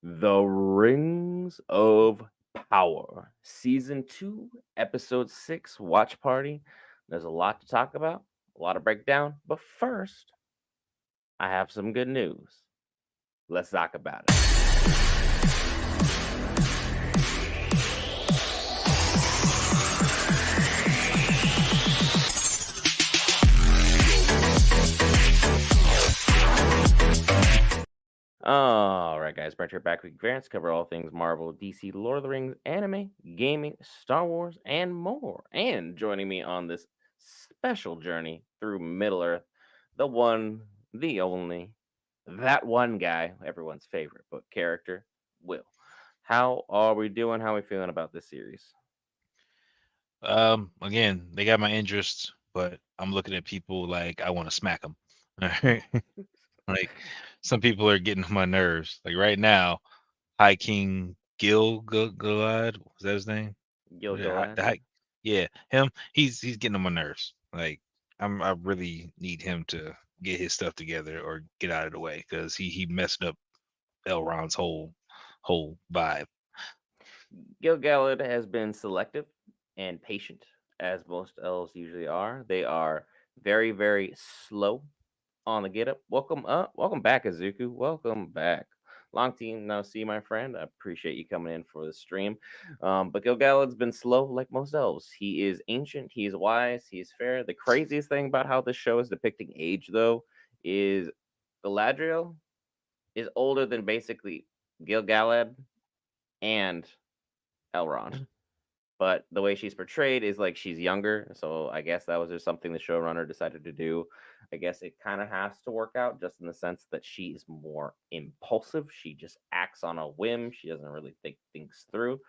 The Rings of Power, Season 2, Episode 6, Watch Party. There's a lot to talk about, a lot to break down, but first, I have some good news. Let's talk about it. All right, guys, Brent here back with Geek Variants, cover all things Marvel, DC, Lord of the Rings, anime, gaming, Star Wars, and more. And joining me on this special journey through Middle Earth, the one, the only, that one guy, everyone's favorite book character, Will. How are we doing? How are we feeling about this series? Again, they got my interest, but I'm looking at people like I want to smack them. Like some people are getting on my nerves. Like right now, High King Gilgalad, was that his name? Yeah, Gilgalad. yeah, him. He's getting on my nerves. Like I really need him to get his stuff together or get out of the way because he messed up Elrond's whole vibe. Gilgalad has been selective and patient, as most elves usually are. They are very, very slow on the get up. Welcome back, Azuku. Welcome back. Long team now see, my friend. I appreciate you coming in for the stream. But Gilgalad's been slow like most elves. He is ancient, he is wise, he is fair. The craziest thing about how this show is depicting age, though, is Galadriel is older than basically Gilgalad and Elrond. But the way she's portrayed is like she's younger. So I guess that was just something the showrunner decided to do. I guess it kind of has to work out just in the sense that she is more impulsive. She just acts on a whim. She doesn't really think things through.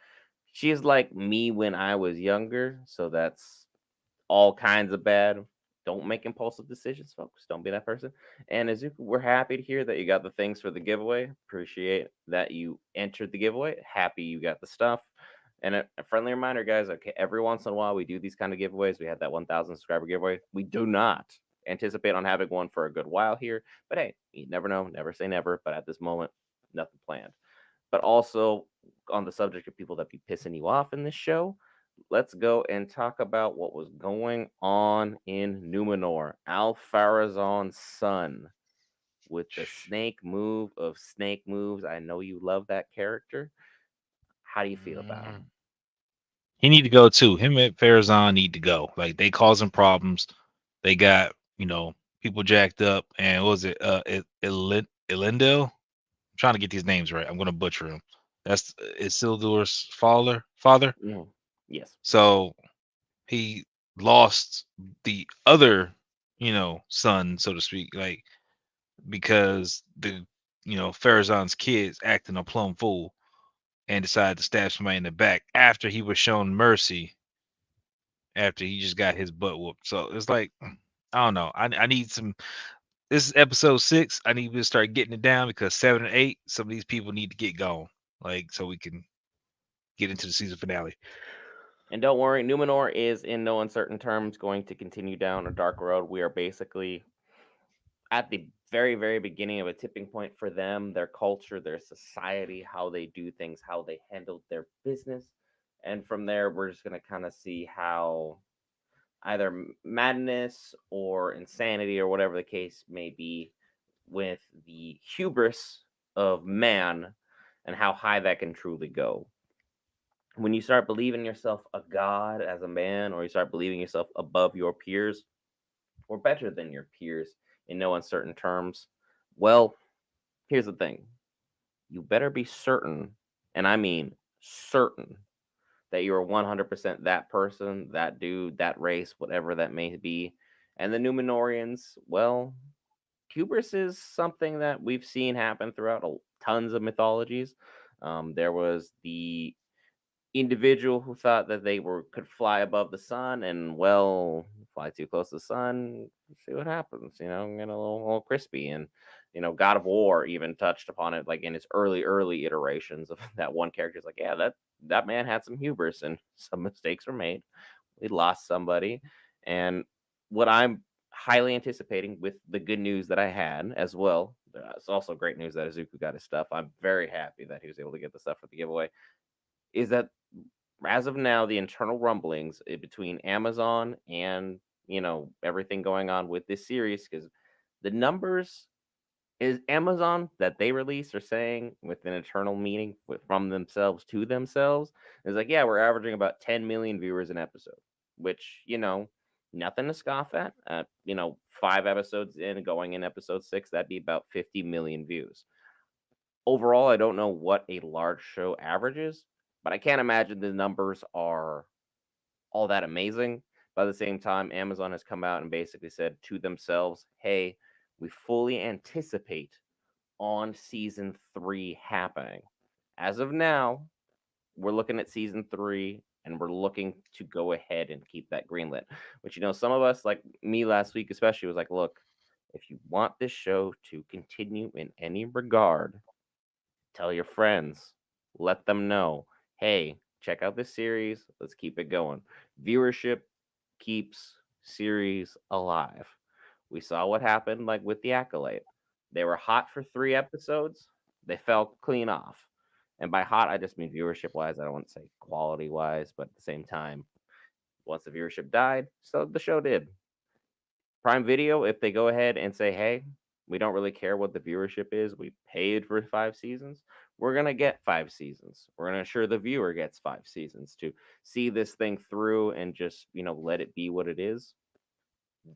She is like me when I was younger. So that's all kinds of bad. Don't make impulsive decisions, folks. Don't be that person. And Azuka, we're happy to hear that you got the things for the giveaway. Appreciate that you entered the giveaway. Happy you got the stuff. And a friendly reminder, guys. Okay, every once in a while we do these kind of giveaways. We had that 1,000 subscriber giveaway. We do not anticipate on having one for a good while here. But hey, you never know. Never say never. But at this moment, nothing planned. But also on the subject of people that be pissing you off in this show, let's go and talk about what was going on in Numenor. Al Farazan's son with the snake move of snake moves. I know you love that character. How do you feel about him? Mm. He need to go too. Him and Farazan need to go. Like they causing problems. They got people jacked up. And what was it? Elendil. I'm trying to get these names right. I'm gonna butcher them. That's Isildur's father. Mm, yes. So he lost the other son, so to speak, like because the Farazan's kids acting a plumb fool and decided to stab somebody in the back after he was shown mercy after he just got his butt whooped. So it's like, I don't know. I need some. This is episode 6. I need to start getting it down because 7 and 8, some of these people need to get gone, like so we can get into the season finale. And don't worry, Numenor is in no uncertain terms going to continue down a dark road. We are basically at the very, very beginning of a tipping point for them, their culture, their society, how they do things, how they handle their business. And from there, we're just going to kind of see how either madness or insanity or whatever the case may be with the hubris of man and how high that can truly go. When you start believing yourself a god as a man, or you start believing yourself above your peers or better than your peers in no uncertain terms, well, here's the thing. You better be certain, and I mean certain, that you're 100% that person, that dude, that race, whatever that may be. And the Numenorians, well, hubris is something that we've seen happen throughout tons of mythologies. There was the individual who thought that they were could fly above the sun, and well, fly too close to the sun, see what happens. Get a little crispy. And God of War even touched upon it, like in its early iterations of that one character's like, yeah, that man had some hubris and some mistakes were made. We lost somebody. And what I'm highly anticipating with the good news that I had as well, It's also great news that Izuku got his stuff. I'm very happy that he was able to get the stuff for the giveaway. Is that as of now, the internal rumblings between Amazon and everything going on with this series, because the numbers is Amazon that they release are saying with an internal meeting from themselves to themselves is like, yeah, we're averaging about 10 million viewers an episode, which nothing to scoff at. 5 episodes in, going in episode 6, that'd be about 50 million views. Overall, I don't know what a large show averages, but I can't imagine the numbers are all that amazing. By the same time, Amazon has come out and basically said to themselves, hey, we fully anticipate on season 3 happening. As of now, we're looking at season 3 and we're looking to go ahead and keep that greenlit. Which, some of us, like me last week especially, was like, look, if you want this show to continue in any regard, tell your friends, let them know, hey, check out this series, let's keep it going. Viewership keeps series alive. We saw what happened like with the Acolyte. They were hot for 3 episodes, they fell clean off. And by hot, I just mean viewership wise. I don't want to say quality wise, but at the same time, once the viewership died, so the show did. Prime Video, if they go ahead and say, hey, we don't really care what the viewership is, we paid for 5 seasons, we're going to get 5 seasons. We're going to ensure the viewer gets 5 seasons to see this thing through and just, let it be what it is.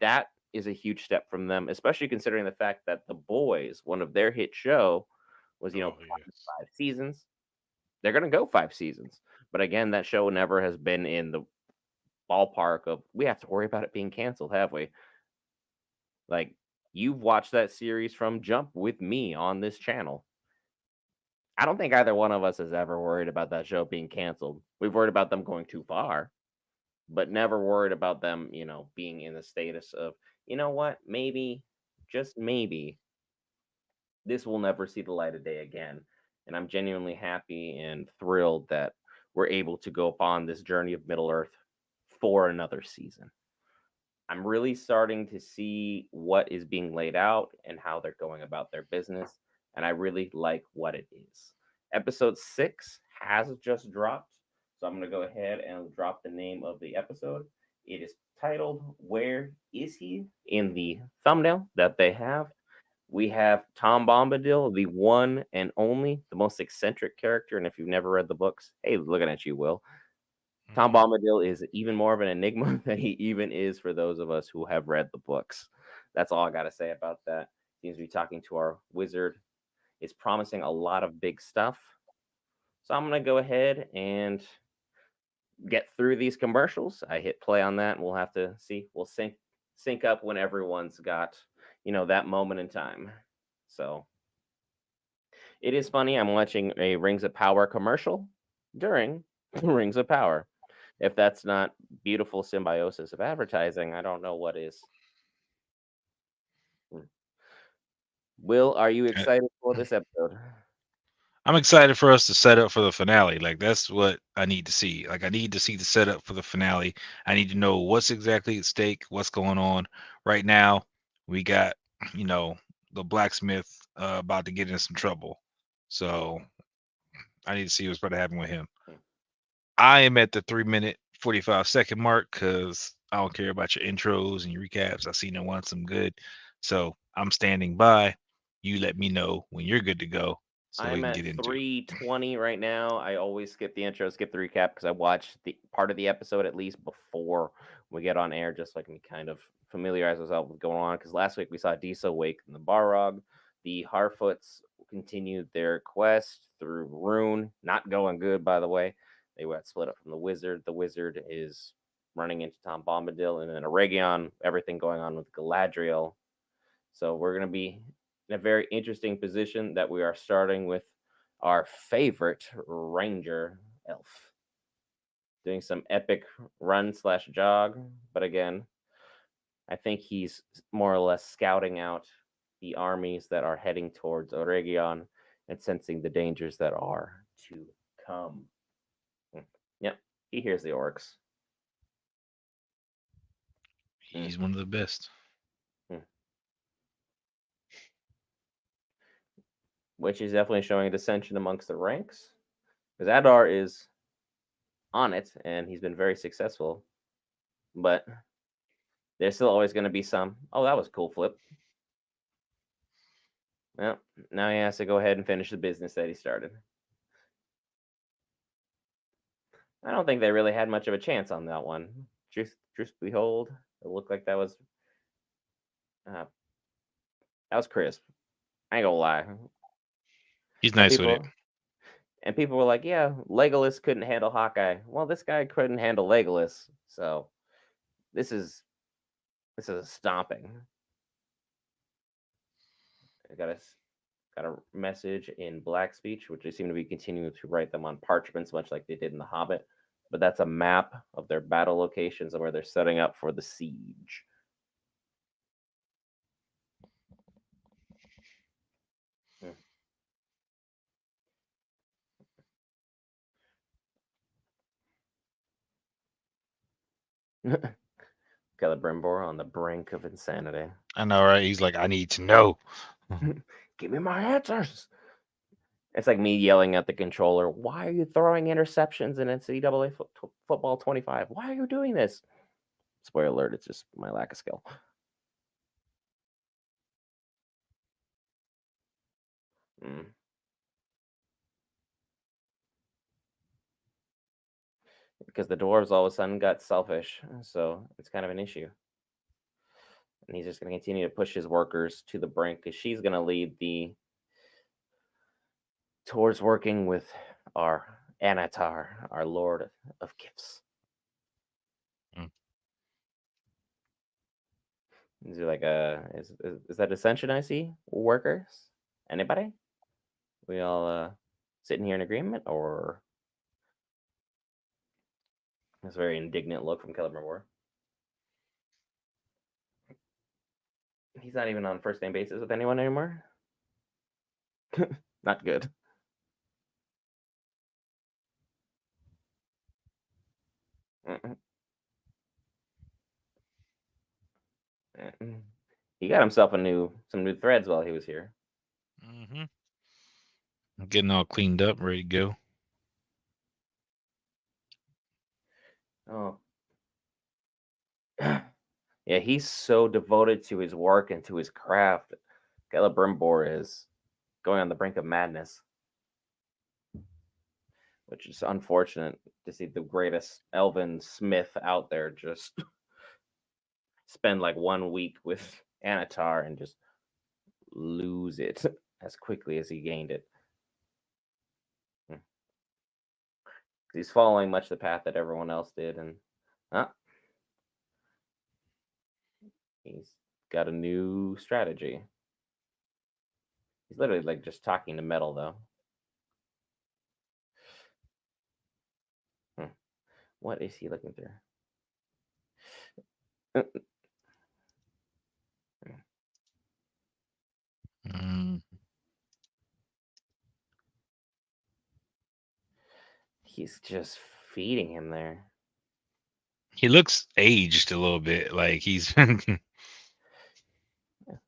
That is a huge step from them, especially considering the fact that The Boys, one of their hit show, was, Oh promised yes. 5 seasons. They're going to go 5 seasons. But again, that show never has been in the ballpark of we have to worry about it being canceled, have we? Like, you've watched that series from Jump with me on this channel. I don't think either one of us has ever worried about that show being canceled. We've worried about them going too far, but never worried about them, being in the status of, you know what, maybe, just maybe, this will never see the light of day again. And I'm genuinely happy and thrilled that we're able to go upon this journey of Middle Earth for another season. I'm really starting to see what is being laid out and how they're going about their business, and I really like what it is. Episode 6 has just dropped, so I'm going to go ahead and drop the name of the episode. It is titled Where Is He in the thumbnail that they have. We have Tom Bombadil, the one and only, the most eccentric character, and if you've never read the books, hey, looking at you, Will. Tom Hmm. Bombadil is even more of an enigma than he even is for those of us who have read the books. That's all I got to say about that. Seems to be talking to our wizard. It's promising a lot of big stuff. So I'm going to go ahead and get through these commercials. I hit play on that and we'll have to see. We'll sync up when everyone's got, that moment in time. So it is funny. I'm watching a Rings of Power commercial during Rings of Power. If that's not beautiful symbiosis of advertising, I don't know what is. Hmm. Will, are you Uh, excited for this episode? I'm excited for us to set up for the finale. Like that's what I need to see. Like I need to see the setup for the finale. I need to know what's exactly at stake, what's going on. Right now, we got, you know, the blacksmith about to get in some trouble. So I need to see what's about to happen with him. Hmm. I am at the 3 minute 45 second mark because I don't care about your intros and your recaps. I see no one some good. So I'm standing by. You let me know when you're good to go so we I'm can at get into it. 320 right now. I always skip the intro, skip the recap because I watch the part of the episode at least before we get on air, just so I can kind of familiarize myself with going on. Because last week we saw Disa wake in the Barrog. The Harfoots continued their quest through Rune. Not going good, by the way. They got split up from the Wizard. The Wizard is running into Tom Bombadil, and then Aregion, everything going on with Galadriel. So we're going to be in a very interesting position that we are starting with our favorite Ranger elf doing some epic run slash jog. But again, I think he's more or less scouting out the armies that are heading towards Oregion and sensing the dangers that are to come. Hmm. Yep, he hears the orcs. Hmm. He's one of the best. Hmm. which is definitely showing a dissension amongst the ranks. Because Adar is on it, and he's been very successful. But there's still always going to be some. Oh, that was a cool flip. Well, now he has to go ahead and finish the business that he started. I don't think they really had much of a chance on that one. Truth behold, it looked like uh, that was crisp. I ain't gonna lie. He's And nice with it. people were like, "Yeah, Legolas couldn't handle Hawkeye." Well, this guy couldn't handle Legolas, so this is this is a stomping. I got a message in black speech, which they seem to be continuing to write them on parchments, much like they did in The Hobbit. But that's a map of their battle locations and where they're setting up for the siege. Celebrimbor on the brink of insanity. I know, right? He's like, I need to know. Give me my answers. It's like me yelling at the controller, "Why are you throwing interceptions in NCAA football 25? Why are you doing this?" Spoiler alert, it's just my lack of skill. Mm. Because the dwarves all of a sudden got selfish, so it's kind of an issue. And he's just going to continue to push his workers to the brink because she's going to lead the towards working with our Anatar, our Lord of Gifts. Mm. Is there like is that Ascension I see? Workers? Anybody? We all sitting here in agreement, or this very indignant look from Celebrimbor. He's not even on first name basis with anyone anymore. Not good. Mm-mm. Mm-mm. He got himself some new threads while he was here. Hmm. Getting all cleaned up, ready to go. Oh, yeah, he's so devoted to his work and to his craft. Celebrimbor is going on the brink of madness, which is unfortunate to see the greatest elven smith out there just spend like 1 week with Anatar and just lose it as quickly as he gained it. Hmm. He's following much the path that everyone else did, and uh, he's got a new strategy. He's literally like just talking to metal, though. Hmm. What is he looking through? Uh, Mm. He's just feeding him there. He looks aged a little bit. Like he's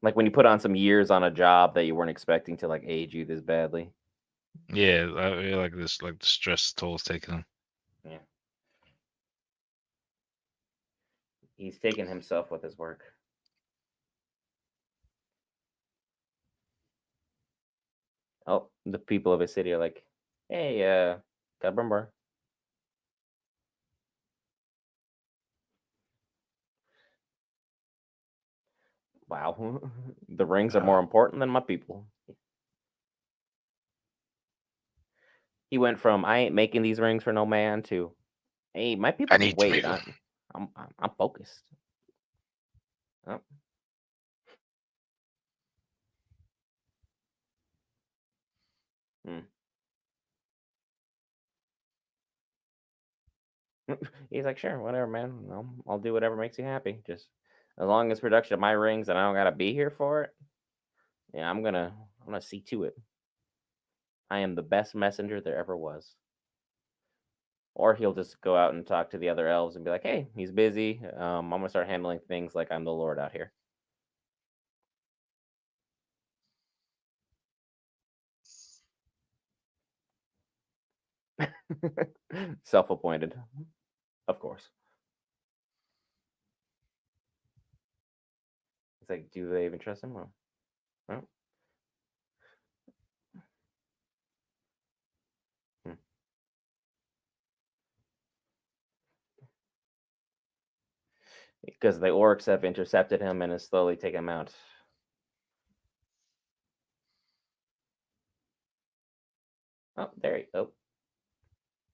Like when you put on some years on a job that you weren't expecting to like age you this badly. yeah, I feel like this, like the stress toll's taking him. Yeah. He's taken himself with his work. Oh, the people of his city are like, "Hey, Celebrimbor, wow, the rings are more Uh, important than my people." He went from "I ain't making these rings for no man" to "Hey, my I people can need to wait. make him. I'm focused." Oh. Hmm. He's like, "Sure, whatever, man. I'll do whatever makes you happy. Just as long as production of my rings and I don't gotta be here for it. Yeah, I'm gonna see to it. I am the best messenger there ever was." Or he'll just go out and talk to the other elves and be like, "Hey, he's busy. I'm gonna start handling things like I'm the lord out here." Self-appointed, of course. It's like, do they even trust him? Well, well, hmm. Because the orcs have intercepted him and is slowly taking him out. Oh, there he. Oh,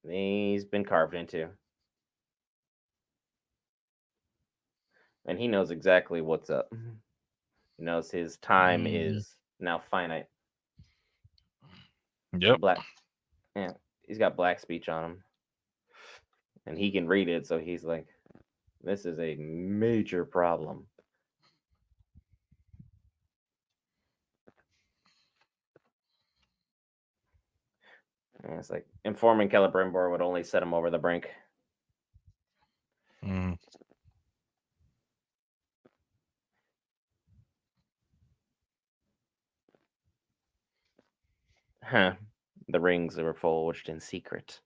he's been carved into, and he knows exactly what's up. He knows his time Mhm. is now finite. Yep. Black, yeah, he's got black speech on him, and he can read it. So he's like, "This is a major problem." And it's like informing Celebrimbor would only set him over the brink. Mm. Huh. The rings were forged in secret.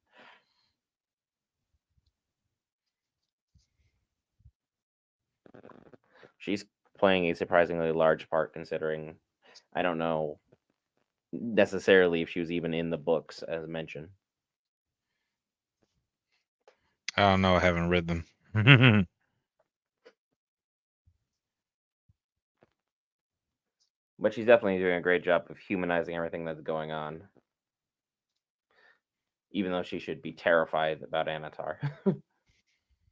She's playing a surprisingly large part, considering I don't know necessarily if she was even in the books as mentioned. I don't know. I haven't read them. But she's definitely doing a great job of humanizing everything that's going on, even though she should be terrified about Anatar.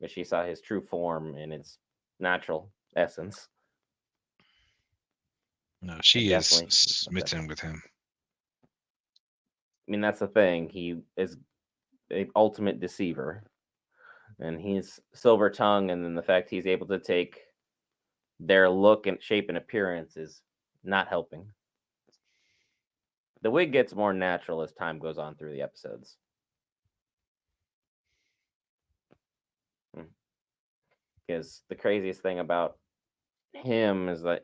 But she saw his true form in its natural essence. No, It she is definitely upset her. smitten with him. I mean, that's the thing. He is the ultimate deceiver, and he's silver tongue, and then the fact he's able to take their look and shape and appearance is not helping. The wig gets more natural as time goes on through the episodes. Because the craziest thing about him is that,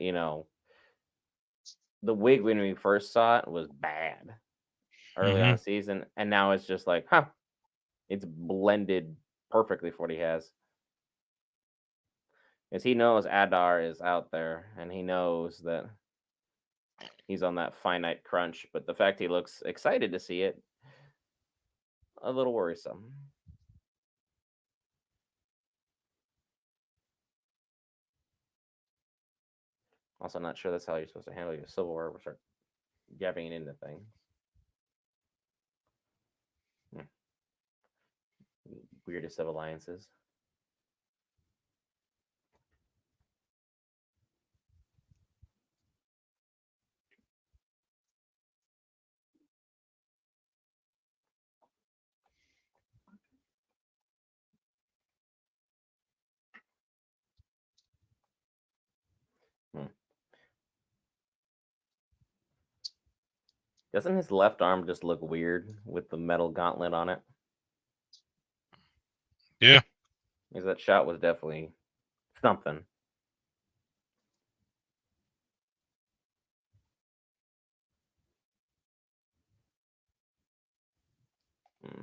the wig when we first saw it was bad early on Hmm. the season, and now it's just like, huh, it's blended perfectly for what he has. Because he knows Adar is out there, and he knows that he's on that finite crunch, but the fact he looks excited to see it, a little worrisome. Also, not sure that's how you're supposed to handle your silverware. We'll start jabbing it into things. Hmm. Weirdest of alliances. Hmm. Doesn't his left arm just look weird with the metal gauntlet on it? Yeah. Because that shot was definitely something. Hmm.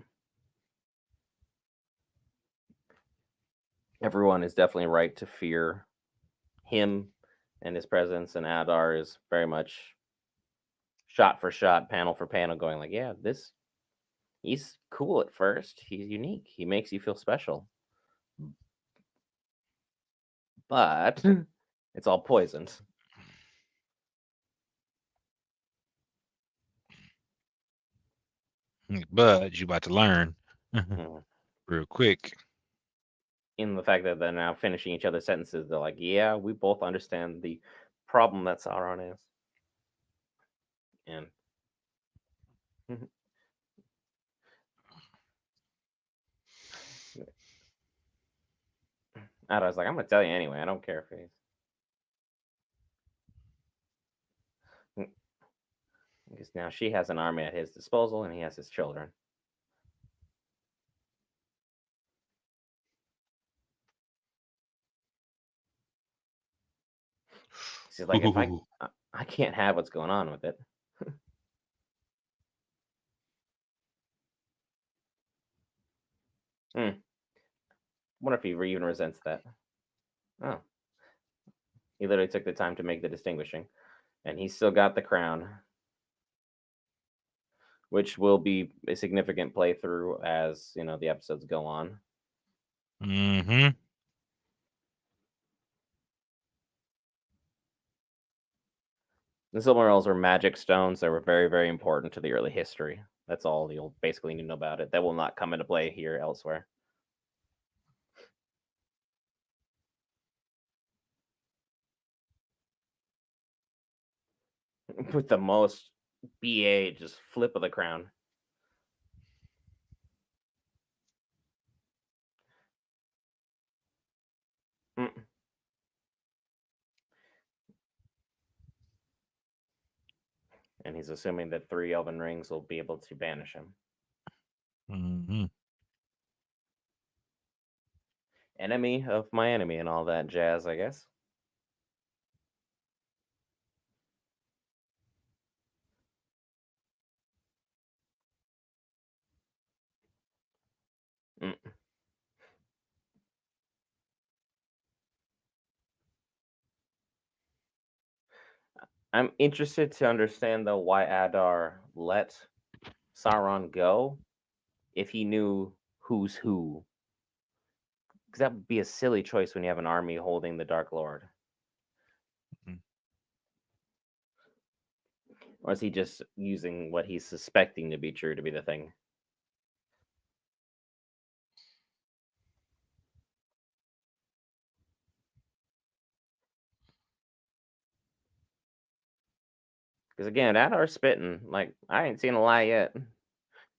Everyone is definitely right to fear him and his presence, and Adar is very much shot for shot, panel for panel, going like, yeah, this he's cool at first. He's unique. He makes you feel special, but it's all poisoned. But you about to learn Mm. real quick. In the fact that they're now finishing each other's sentences, they're like, yeah, we both understand the problem that Sauron is. And Adar's like, I'm gonna tell you anyway. I don't care if he's. Because now she has an army at his disposal, and he has his children. She's like, if Ooh. I can't have what's going on with it. Hmm. Wonder if he even resents that. Oh, he literally took the time to make the distinguishing, and he still got the crown, which will be a significant playthrough as the episodes go on. Mm-hmm. The Silmarils were magic stones that were very, very important to the early history. That's all you'll basically need to know about it. That will not come into play here elsewhere. With the most BA just flip of the crown. Mm. And he's assuming that 3 Elven rings will be able to banish him. Mm-hmm. Enemy of my enemy and all that jazz, I guess. Mm. I'm interested to understand though why Adar let Sauron go if he knew who's who. Because that would be a silly choice when you have an army holding the Dark Lord. Or is he just using what he's suspecting to be true to be the thing? Because again, Adar's spitting. Like, I ain't seen a lie yet.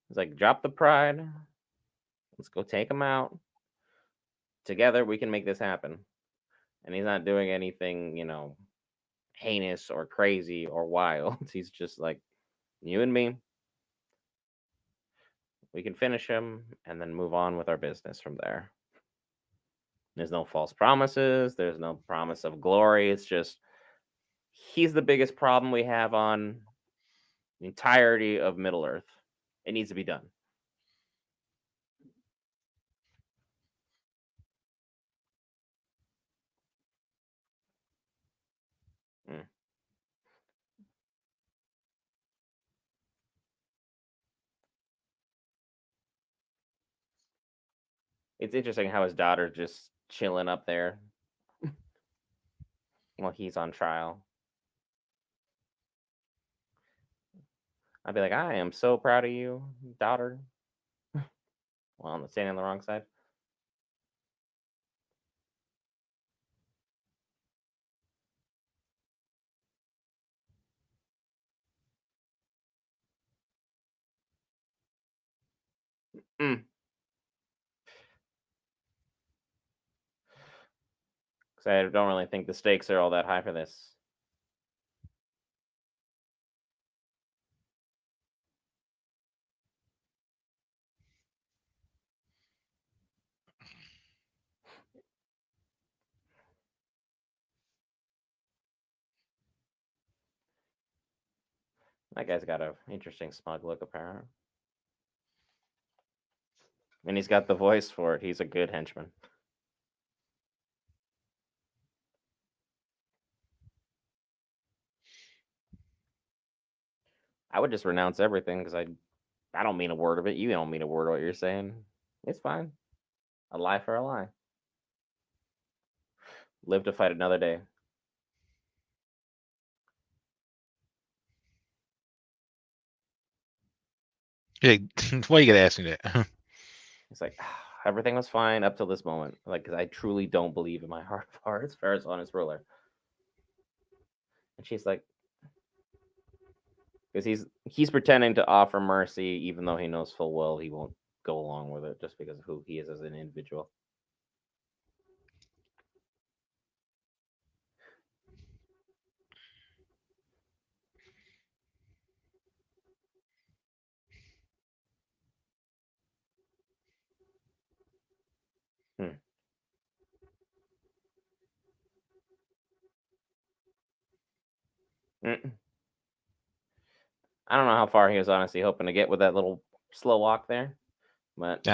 He's like, drop the pride. Let's go take him out. Together, we can make this happen. And he's not doing anything, heinous or crazy or wild. He's just like, you and me, we can finish him and then move on with our business from there. There's no false promises. There's no promise of glory. It's just he's the biggest problem we have on the entirety of Middle Earth. It needs to be done. Mm. It's interesting how his daughter's just chilling up there while he's on trial. I'd be like, I am so proud of you, daughter. Well, I'm standing on the wrong side. Mm. Because I don't really think the stakes are all that high for this. That guy's got a interesting smug look, apparently. And he's got the voice for it. He's a good henchman. I would just renounce everything because I don't mean a word of it. You don't mean a word of what you're saying. It's fine. A lie for a lie. Live to fight another day. Yeah, why you gotta ask me that? It's like everything was fine up till this moment. Like, because I truly don't believe in my heart of hearts, Farazan is ruler. And she's like, because he's pretending to offer mercy, even though he knows full well he won't go along with it just because of who he is as an individual. Hmm. Mm. I don't know how far he was honestly hoping to get with that little slow walk there, But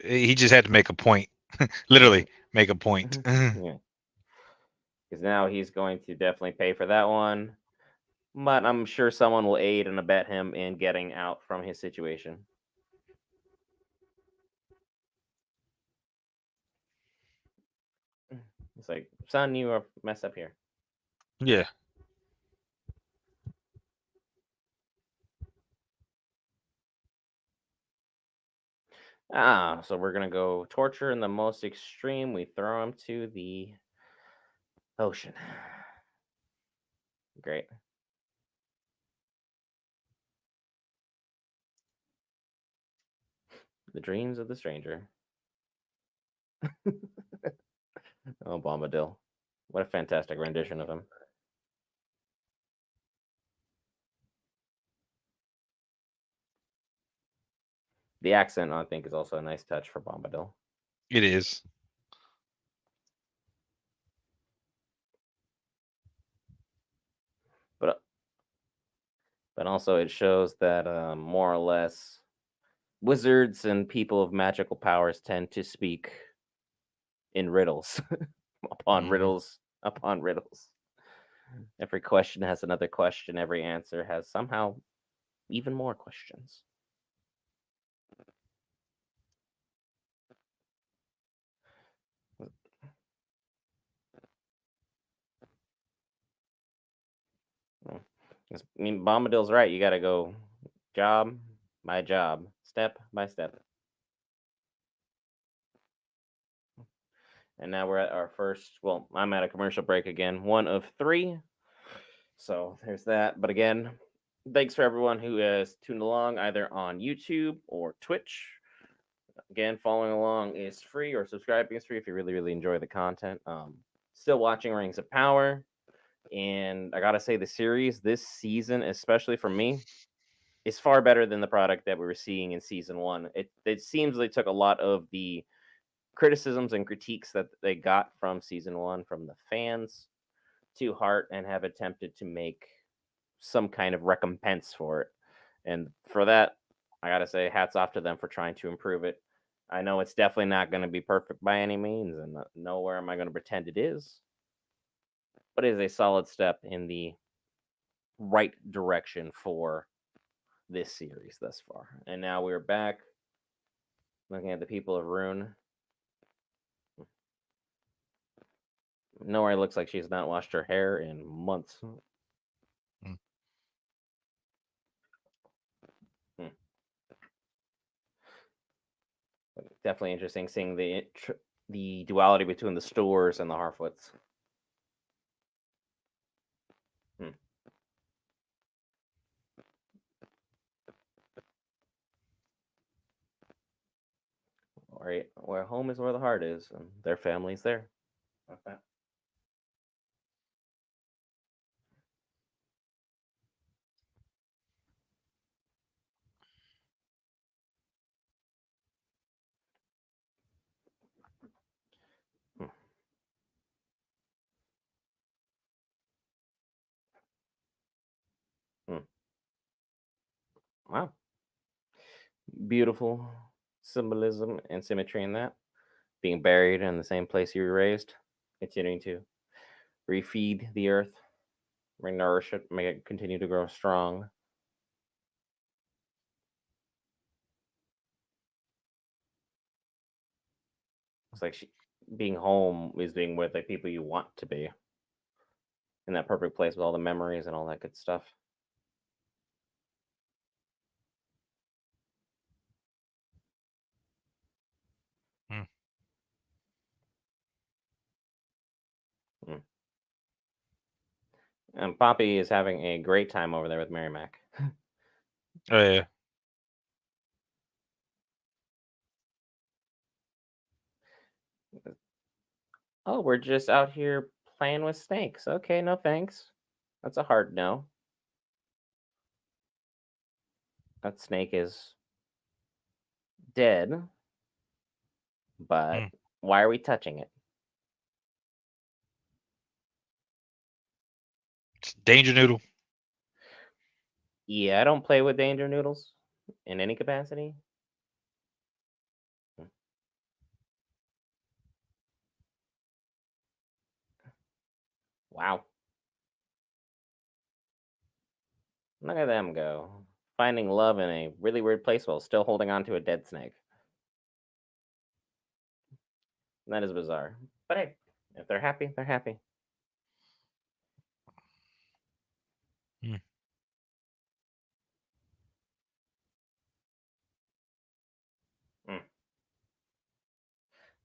He just had to make a point. Literally make a point. yeah, because now he's going to definitely pay for that one. But I'm sure someone will aid and abet him in getting out from his situation. It's like, son, you are messed up here. Yeah, So we're gonna go torture in the most extreme. We throw him to the ocean. Great. The dreams of the stranger. Oh, Bombadil. What a fantastic rendition of him. The accent, I think, is also a nice touch for Bombadil. it is. But but also it shows that more or less wizards and people of magical powers tend to speak in riddles upon Hmm. riddles upon riddles. Every question has another question. Every answer has somehow even more questions. Mm. I mean, Bombadil's right. You got to go job by job, step by step. And now we're at our first. Well, I'm at a commercial break again. One of three. So there's that. But again, thanks for everyone who has tuned along either on YouTube or Twitch. Again, following along is free or subscribing is free if you really, really enjoy the content. Still watching Rings of Power. And I gotta say, the series this season, especially for me, is far better than the product that we were seeing in season one. It seems they took a lot of the criticisms and critiques that they got from season one from the fans to heart and have attempted to make some kind of recompense for it. And for that, I gotta say, hats off to them for trying to improve it. I know it's definitely not going to be perfect by any means, and nowhere am I going to pretend it is, but it is a solid step in the right direction for this series thus far. And now we're back looking at the people of Rune. Nowhere looks like she's not washed her hair in months. Mm. Hmm. Definitely interesting seeing the duality between the Stores and the Harfoots. Hmm. Right, where home is where the heart is, and their family's there. Okay. Hmm. Hmm. Wow, beautiful symbolism and symmetry in that. Being buried in the same place you were raised, continuing to refeed the earth, renourish it, make it continue to grow strong. It's like being home is being with the people you want to be in that perfect place with all the memories and all that good stuff. Mm. Mm. And Poppy is having a great time over there with Mary Mac. Oh yeah. Oh, we're just out here playing with snakes. Okay, no thanks. That's a hard no. That snake is dead, but Mm. why are we touching it? It's Danger Noodle. Yeah, I don't play with danger noodles in any capacity. Wow. Look at them go. Finding love in a really weird place while still holding on to a dead snake. That is bizarre. But hey, if they're happy, they're happy. Hmm. Mm.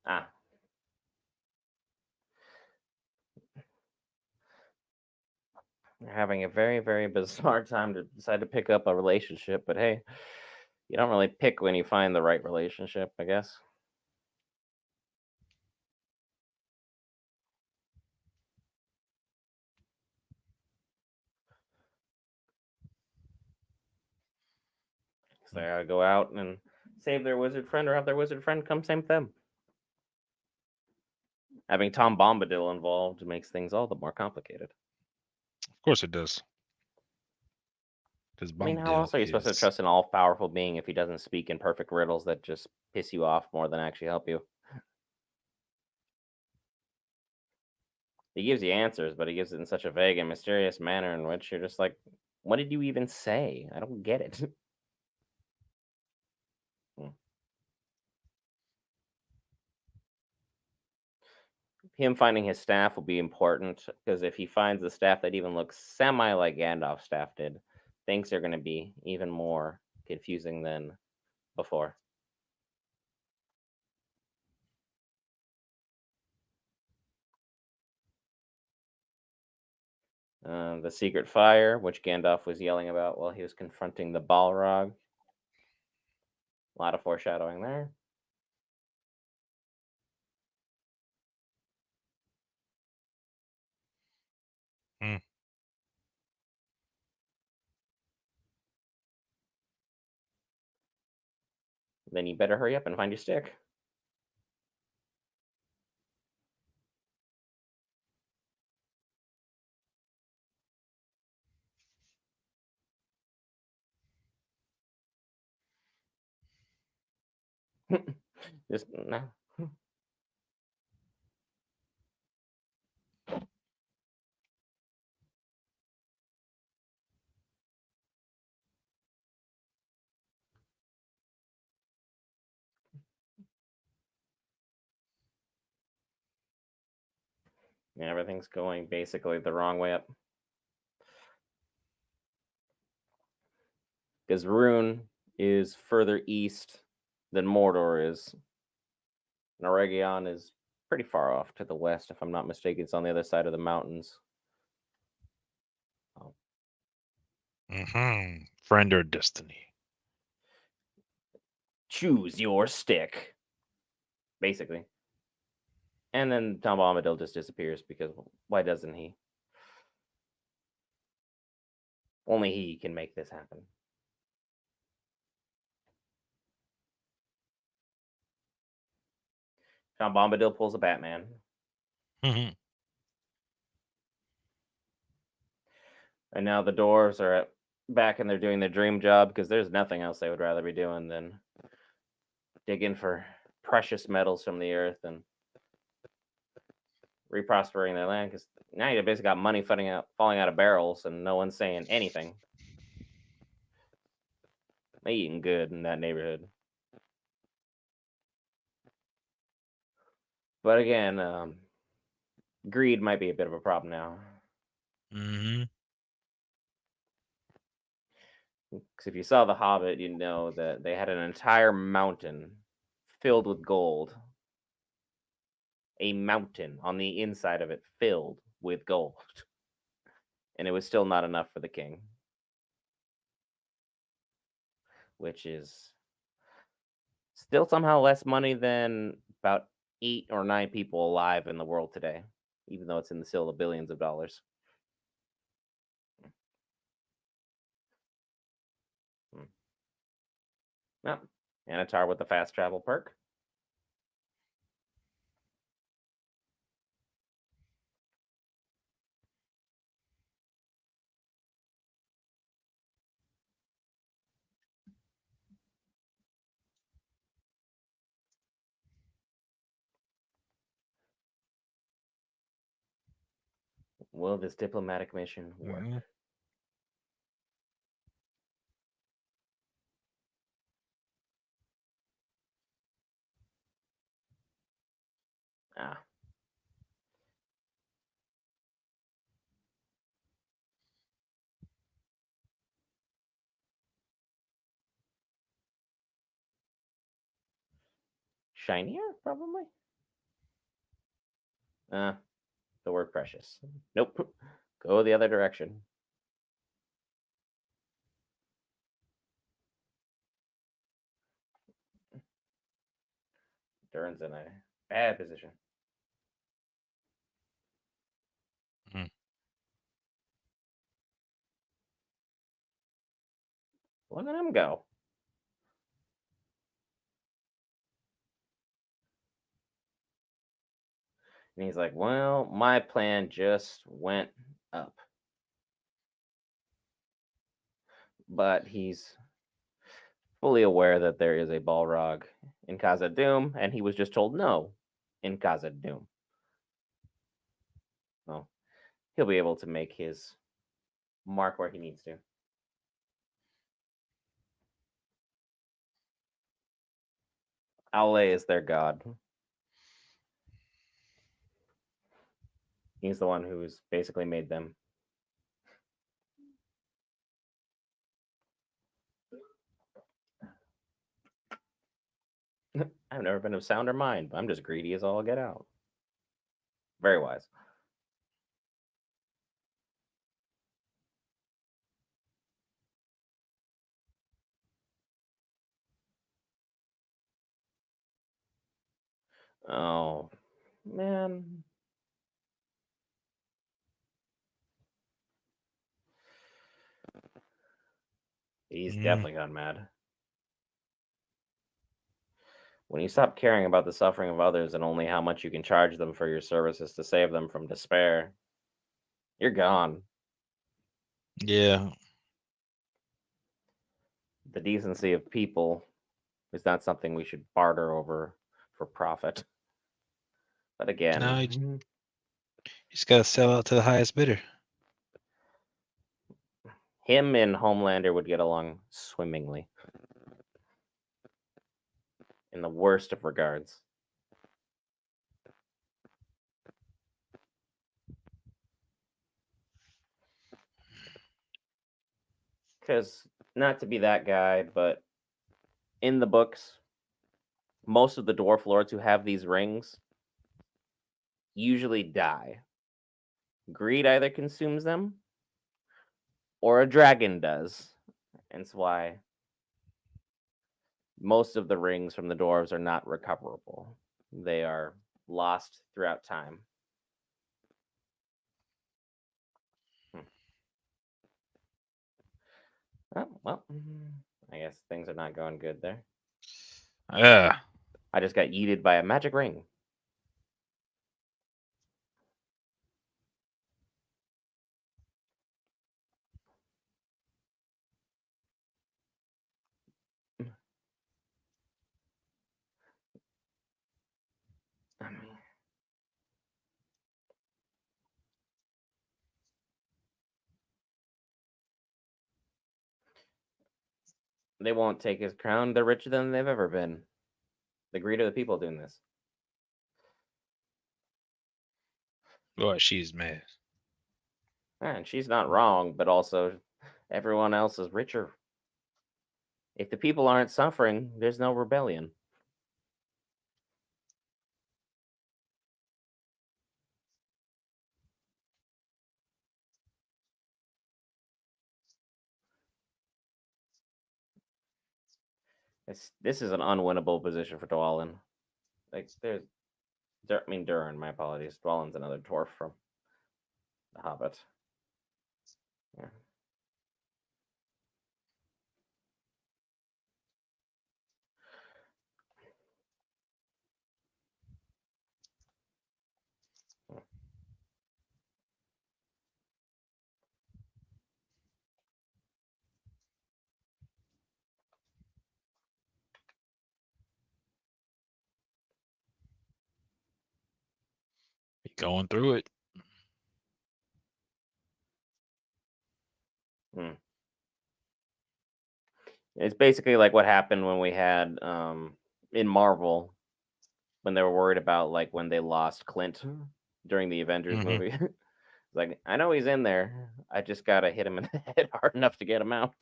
Ah, they're having a very, very bizarre time to decide to pick up a relationship. But hey, you don't really pick when you find the right relationship, I guess. So they gotta go out and save their wizard friend or have their wizard friend come save them. Having Tom Bombadil involved makes things all the more complicated. Of course it does, because I mean, how Bombadil else are you supposed to is. trust an all powerful being if he doesn't speak in perfect riddles that just piss you off more than actually help you? He gives you answers, but he gives it in such a vague and mysterious manner in which you're just like, what did you even say? I don't get it. Hmm. Him finding his staff will be important because if he finds the staff that even looks semi like Gandalf's staff did, things are going to be even more confusing than before. The secret fire, which Gandalf was yelling about while he was confronting the Balrog. A lot of foreshadowing there. Hmm. Then you better hurry up and find your stick. Just no. Yeah, everything's going basically the wrong way up. Because Rune is further east than Mordor is. Noregion is pretty far off to the west, if I'm not mistaken. It's on the other side of the mountains. Oh. Friend or destiny. Choose your stick, basically. And then Tom Bombadil just disappears because why doesn't he? Only he can make this happen. Tom Bombadil pulls a Batman. Mhm. And now the dwarves are back and they're doing their dream job because there's nothing else they would rather be doing than digging for precious metals from the earth and reprospering their land. Because now you basically got money falling out of barrels, and no one's saying anything. They eating good in that neighborhood. But again, greed might be a bit of a problem now. Mhm. Because if you saw The Hobbit, you know that they had an entire mountain filled with gold. A mountain on the inside of it filled with gold. And it was still not enough for the king, which is still somehow less money than about 8 or 9 people alive in the world today, even though it's in the still the billions of dollars. Hmm. Yep. Anatar with the fast travel perk. Will this diplomatic mission work? Mhm. Ah, shinier, probably. Ah, the word precious. Nope. Go the other direction. Duran's in a bad position. Mhm. Look at him go. And he's like, well, my plan just went up. But he's fully aware that there is a Balrog in Khazad Doom, and he was just told no in Khazad Doom. Well, he'll be able to make his mark where he needs to. Aule is their god. He's the one who's basically made them. I've never been of sounder mind, but I'm just greedy as all get out. Very wise. Oh, man. He's Mhm. definitely gone mad. When you stop caring about the suffering of others and only how much you can charge them for your services to save them from despair, you're gone. Yeah. The decency of people is not something we should barter over for profit. But No, you again, just gotta sell out to the highest bidder. him and Homelander would get along swimmingly in the worst of regards. Because, not to be that guy, but in the books, most of the dwarf lords who have these rings usually die. Greed either consumes them or a dragon does. And it's why most of the rings from the dwarves are not recoverable. They are lost throughout time. Hmm. Oh, well, I guess things are not going good there. Yeah. I just got yeeted by a magic ring. I mean, they won't take his crown. They're richer than they've ever been. The greed of the people doing this. Boy, she's mad. And she's not wrong, but also everyone else is richer. If the people aren't suffering, there's no rebellion. This is an unwinnable position for Dwalin. Like I mean Durin. My apologies. Dwalin's another dwarf from The Hobbit. Yeah. He going through it. Mm. It's basically like what happened when we had in Marvel when they were worried about like when they lost Clint during the Avengers Hmm. movie. Like, I know he's in there. I just gotta hit him in the head hard enough to get him out.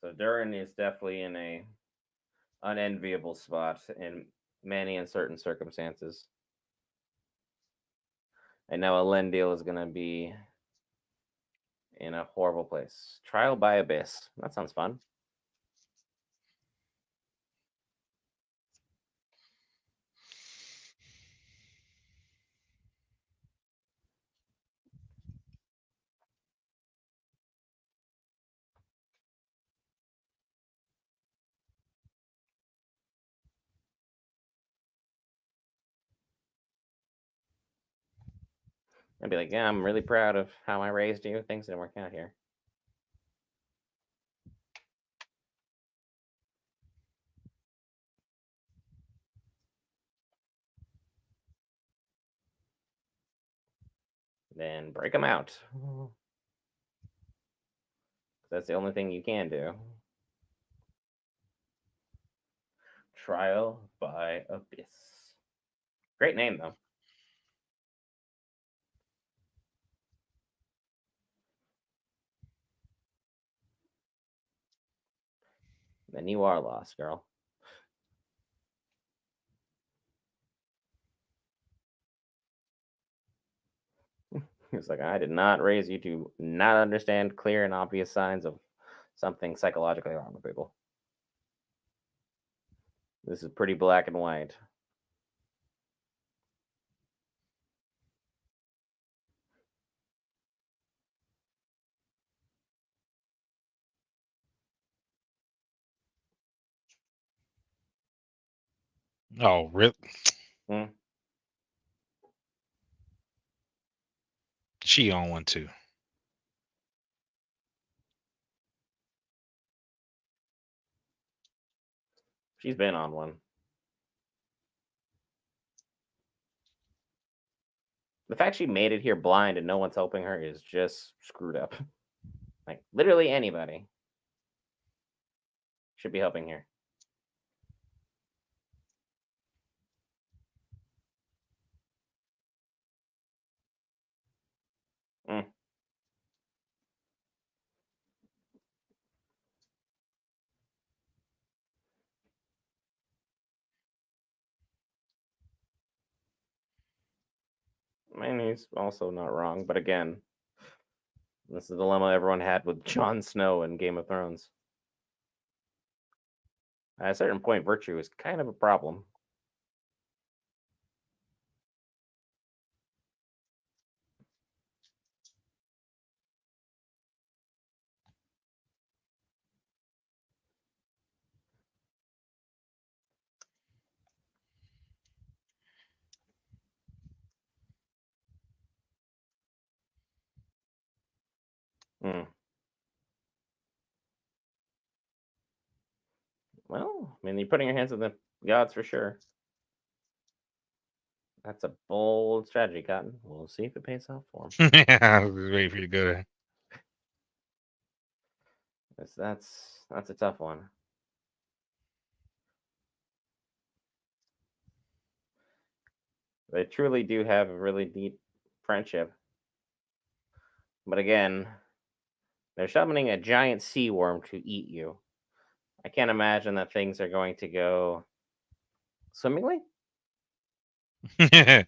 So Durin is definitely in a unenviable spot in many uncertain circumstances. And now Elendil is gonna be in a horrible place. Trial by Abyss. That sounds fun. I'd be like, yeah, I'm really proud of how I raised you. Things didn't work out here. Then break them out. That's the only thing you can do. Trial by Abyss. Great name though. Then you are lost, girl. He's like, I did not raise you to not understand clear and obvious signs of something psychologically wrong with people. This is pretty black and white. Oh, rip. Hmm. She on one too. She's been on one. The fact she made it here blind and no one's helping her is just screwed up. Like, literally anybody should be helping her. Mm. I mean, he's also not wrong, but again, this is the dilemma everyone had with Jon Snow in Game of Thrones. At a certain point, virtue is kind of a problem. Mm. Well, I mean, you're putting your hands in the gods for sure. That's a bold strategy, Cotton. We'll see if it pays off for him. I was waiting for you to go there. That's a tough one. They truly do have a really deep friendship, but again, they're summoning a giant sea worm to eat you. I can't imagine that things are going to go swimmingly. Yeah.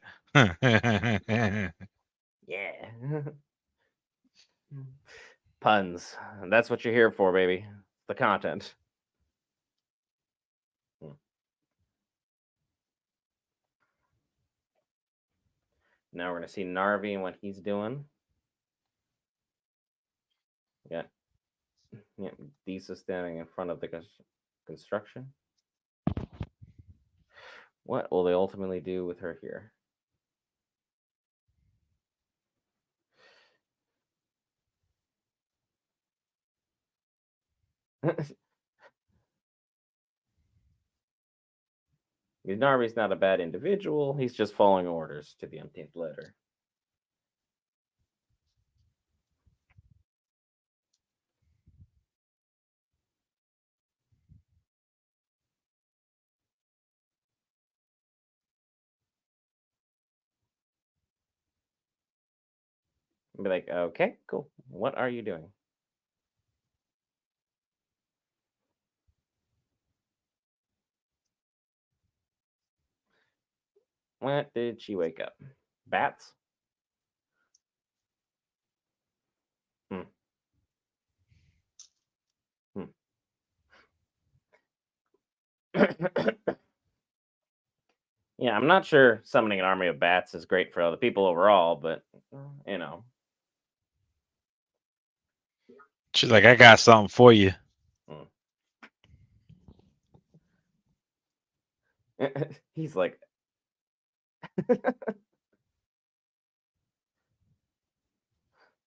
Puns. That's what you're here for, baby. The content. Hmm. Now we're gonna see Narvi and what he's doing. Yeah, yeah. Disa standing in front of the construction. What will they ultimately do with her here? Narvi's not a bad individual. He's just following orders to the umpteenth letter. Be like, okay, cool. What are you doing? When did she wake up? Bats? Hmm. Hmm. Yeah, I'm not sure summoning an army of bats is great for other people overall, but you know, She's like, I got something for you. mm. He's like,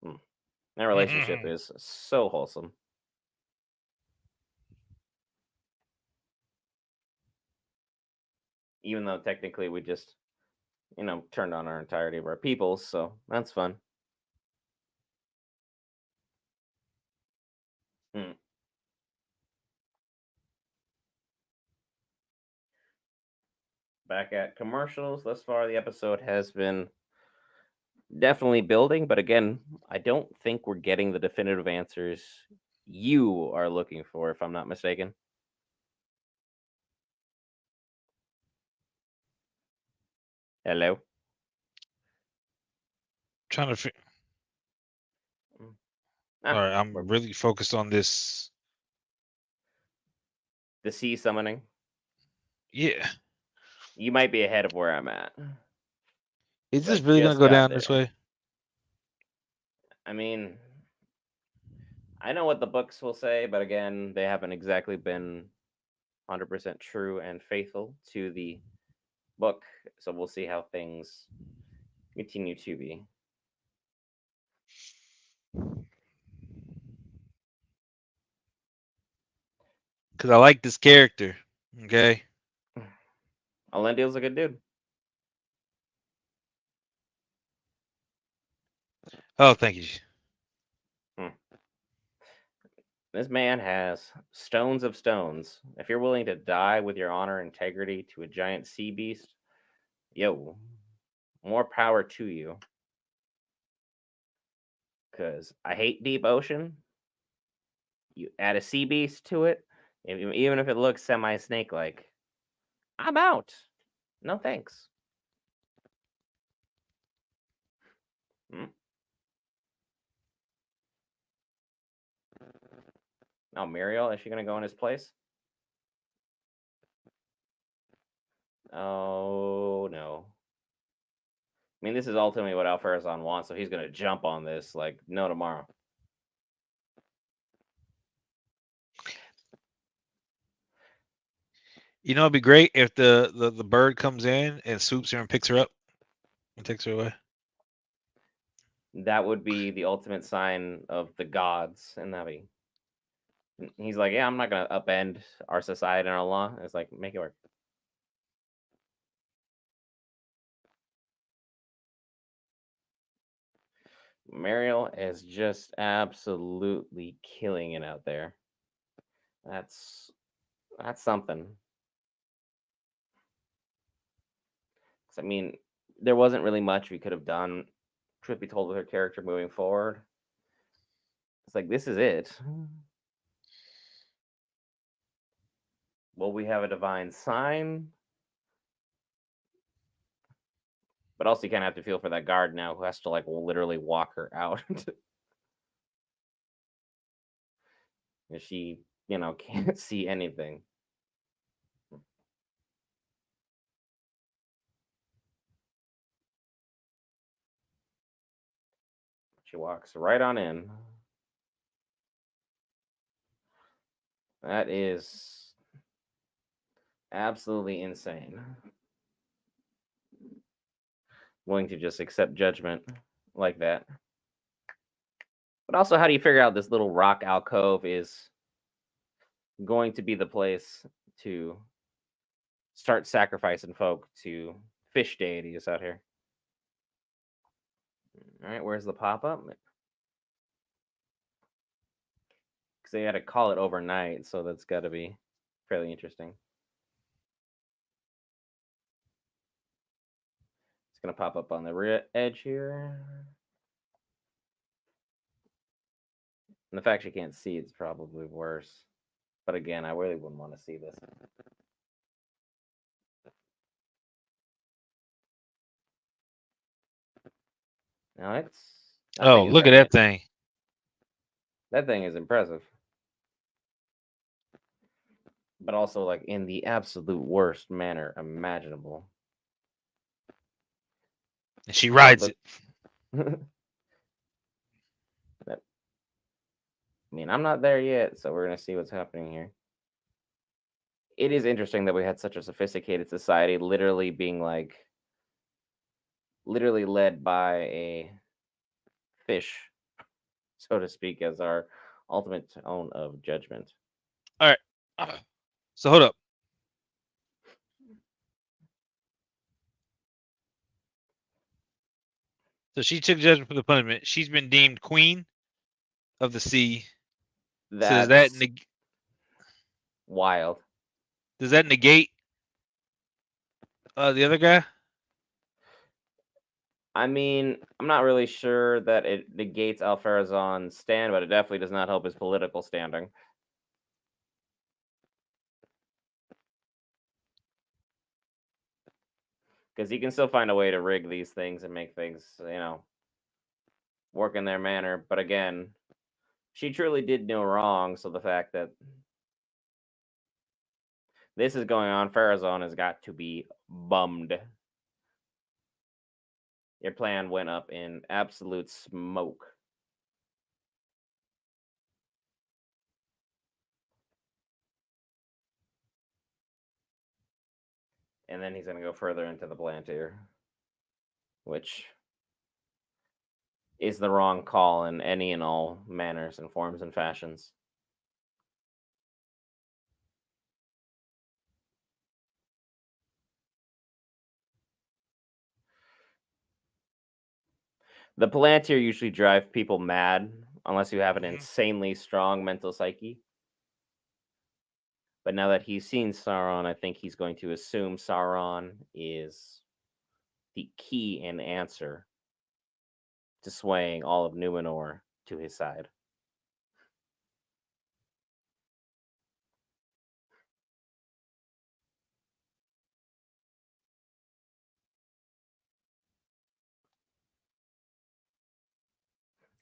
mm. That relationship is so wholesome. Even though technically we just, turned on our entirety of our peoples, so that's fun. Mm. Back at commercials, thus far the episode has been definitely building, but again, I don't think we're getting the definitive answers you are looking for, if I'm not mistaken. Hello? Trying to figure. Mm. All Ah, right, I'm we're really focused on this. the sea summoning. Yeah, You might be ahead of where I'm at. is 'Cause I this really gonna just go got down this there. way? I mean, I know what the books will say, but again, they haven't exactly been 100% true and faithful to the book. So we'll see how things continue to be. Because I like this character. Okay. Elendil's a good dude. Oh, thank you. Hmm. This man has stones of stones. If you're willing to die with your honor and integrity to a giant sea beast, yo, more power to you. Because I hate deep ocean. You add a sea beast to it, even if it looks semi snake like, I'm out. No thanks. Hmm? Oh, Muriel, is she going to go in his place? Oh, no. I mean, this is ultimately what Alfarazon wants, so he's going to jump on this like no tomorrow. You know, it'd be great if the bird comes in and swoops her and picks her up and takes her away. That would be the ultimate sign of the gods, and that'd be. He's like, yeah, I'm not going to upend our society and our law. It's like, make it work. Mariel is just absolutely killing it out there. That's that's something. 'Cause, I mean, there wasn't really much we could have done, truth be told, with her character moving forward. It's like this is it. Will we have a divine sign? But also, you kind of have to feel for that guard now who has to like literally walk her out. And she, can't see anything. She walks right on in. That is absolutely insane. Willing to just accept judgment like that. But also, how do you figure out this little rock alcove is going to be the place to start sacrificing folk to fish deities out here. All right, where's the pop up? Because they had to call it overnight, so that's got to be fairly interesting. It's gonna pop up on the edge here. And the fact you can't see it's probably worse. But again, I really wouldn't want to see this. Now it's that Oh, thing is look at definitely that thing. that thing is impressive, but also like in the absolute worst manner imaginable. And she Now rides the it. I mean, I'm not there yet, so we're gonna see what's happening here. It is interesting that we had such a sophisticated society literally being like literally led by a fish, so to speak, as our ultimate tone of judgment. All right. So hold up. So she took judgment for the punishment. She's been deemed queen of the sea. So That's wild. does that negate the other guy? I mean, I'm not really sure that it negates Alfarazon's stand, but it definitely does not help his political standing. Because he can still find a way to rig these things and make things, work in their manner. But again, she truly did no wrong, so the fact that this is going on, Farazon has got to be bummed. Your plan went up in absolute smoke. And then he's going to go further into the Blantyr, which is the wrong call in any and all manners and forms and fashions. The Palantir usually drive people mad unless you have an Mm-hmm. insanely strong mental psyche. But now that he's seen Sauron, I think he's going to assume Sauron is the key and answer to swaying all of Numenor to his side.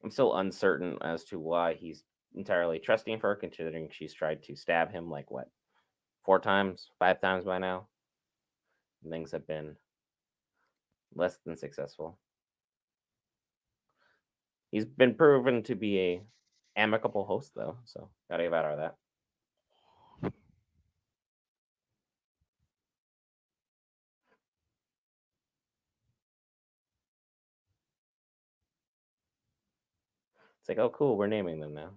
I'm still uncertain as to why he's entirely trusting her, considering she's tried to stab him like what, 4 times, 5 times by now. And things have been less than successful. He's been proven to be a amicable host, though, so gotta give out that. It's like, oh, cool, we're naming them now.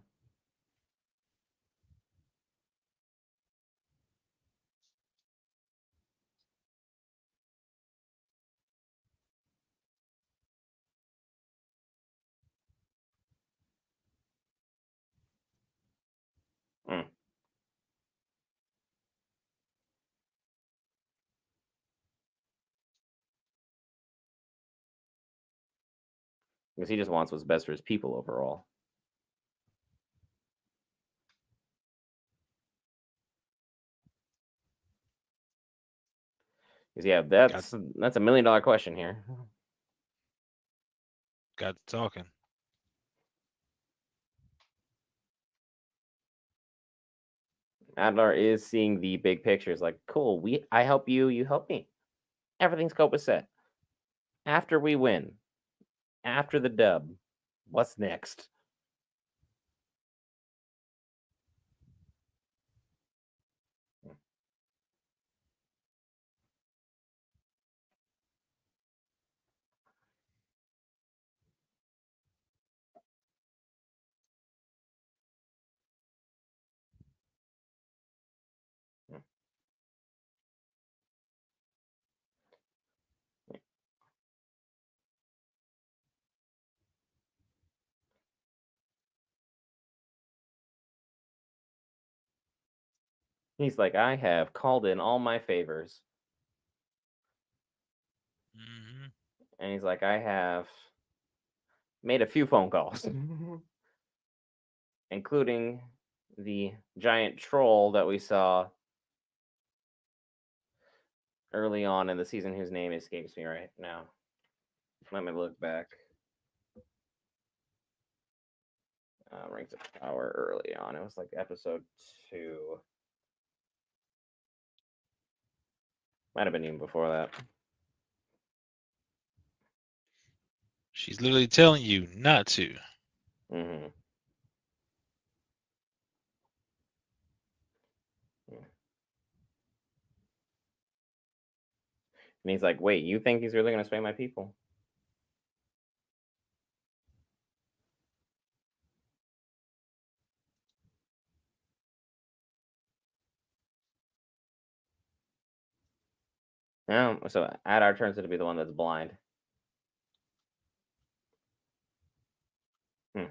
Mm. Because he just wants what's best for his people overall. Because yeah, Got that's $1 million question here. got to talking. Adler is seeing the big pictures. Like, cool, I help you, you help me. Everything's copacetic. After we win, after the dub, what's next? He's like, I have called in all my favors. Hmm. And he's like, I have made a few phone calls, including the giant troll that we saw early on in the season, whose name escapes me right now. Let me look back. Rings of Power early on. It was like episode 2. Might have been even before that. She's literally telling you not to. Hmm. Yeah. And he's like, wait, you think he's really going to sway my people? No. So Adar turns out to be the one that's blind. Hmm.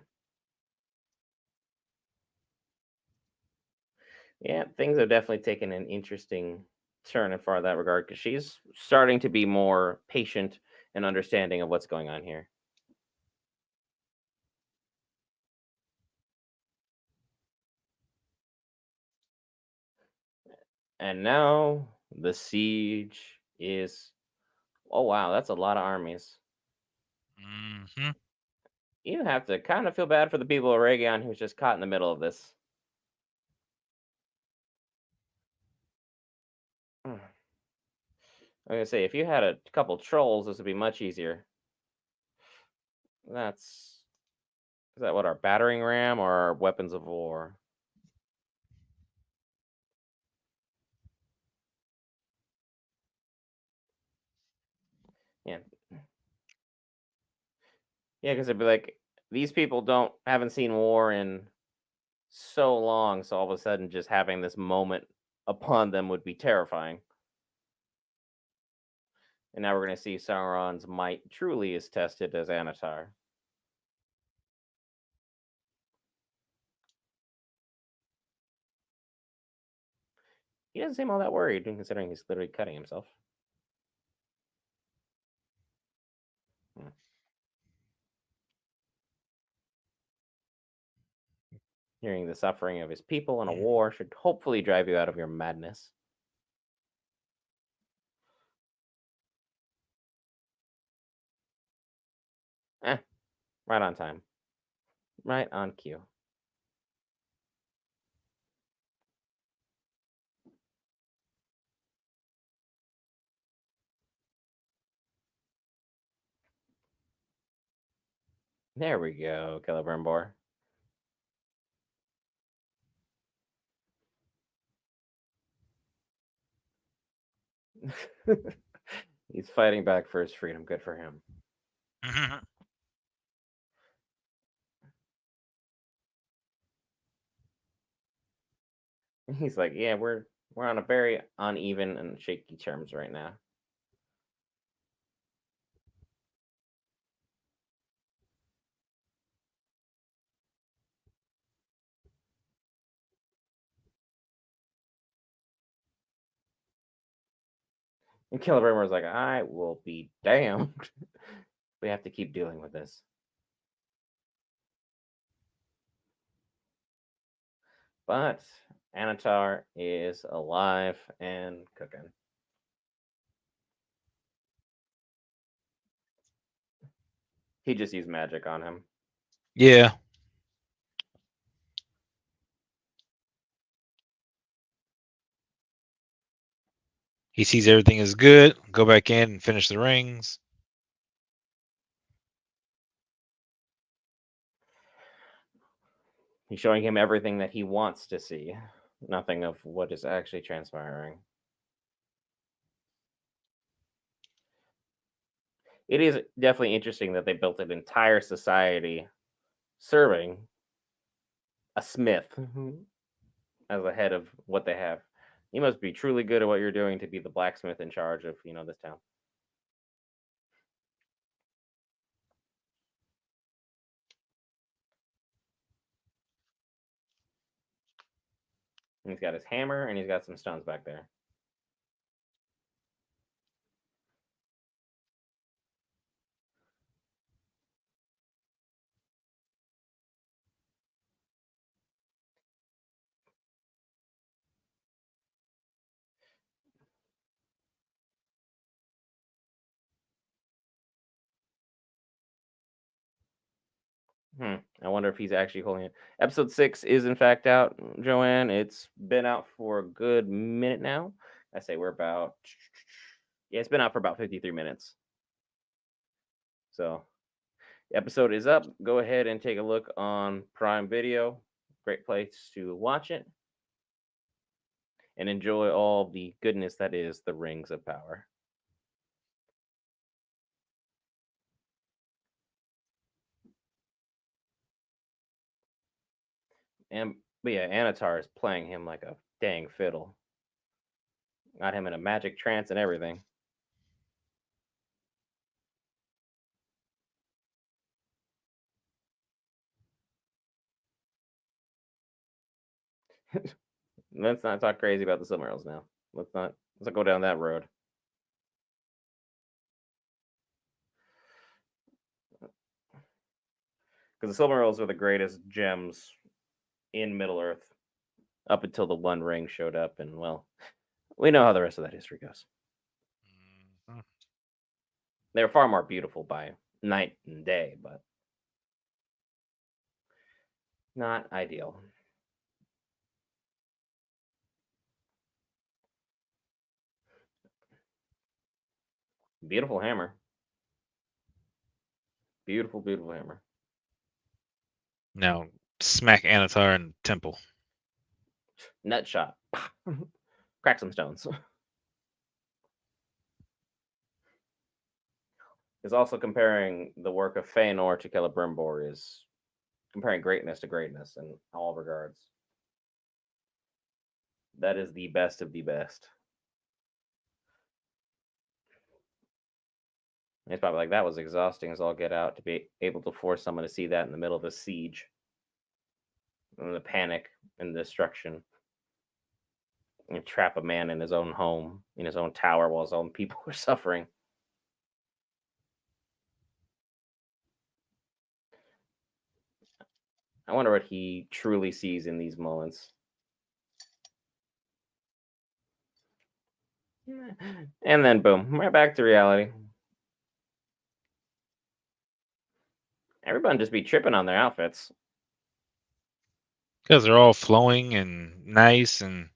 Yeah, things have definitely taken an interesting turn in far of that regard because she's starting to be more patient and understanding of what's going on here. And now the siege is. Oh, wow, that's a lot of armies. Hmm. You have to kind of feel bad for the people of Raygon who's just caught in the middle of this. Hmm. I'm gonna say, if you had a couple trolls, this would be much easier. That's is that what our battering ram or our weapons of war? Yeah, yeah, because it'd be like these people don't haven't seen war in so long, so all of a sudden just having this moment upon them would be terrifying. And now we're gonna see Sauron's might truly is tested as Anatar. He doesn't seem all that worried, considering he's literally cutting himself. Hmm. Hearing the suffering of his people in a war should hopefully drive you out of your madness. Eh, right on time. Right on cue. There we go, Celebrimbor. He's fighting back for his freedom. Good for him. Hmm. He's like, yeah, we're on a very uneven and shaky terms right now. And Celebrimbor's like, I will be damned. We have to keep dealing with this. But Anatar is alive and cooking. He just used magic on him. Yeah, he sees everything is good. Go back in and finish the rings. He's showing him everything that he wants to see, nothing of what is actually transpiring. It is definitely interesting that they built an entire society serving a smith as a head of what they have. You must be truly good at what you're doing to be the blacksmith in charge of, this town. He's got his hammer and he's got some stones back there. Hmm. I wonder if he's actually holding it. Episode 6 is in fact out, Joanne. It's been out for a good minute now. I say we're about yeah, it's been out for about 53 minutes. So the episode is up. Go ahead and take a look on Prime Video. Great place to watch it and enjoy all the goodness that is the Rings of Power. And but yeah, Anatar is playing him like a dang fiddle. Got him in a magic trance and everything. Let's not talk crazy about the Silmarils now. Let's not go down that road. Because the Silmarils are the greatest gems in Middle Earth up until the One Ring showed up, and well, we know how the rest of that history goes. Mhm. They're far more beautiful by night and day, but not ideal. Beautiful hammer. Beautiful, beautiful hammer. Now smack Anatar in the temple. Nut shot. Crack some stones. Is also comparing the work of Feanor to Celebrimbor is comparing greatness to greatness in all regards. That is the best of the best. It's probably like that was exhausting as all get out to be able to force someone to see that in the middle of a siege and the panic and destruction and trap a man in his own home, in his own tower while his own people were suffering. I wonder what he truly sees in these moments. And then boom, right back to reality. Everyone just be tripping on their outfits. Because they're all flowing and nice and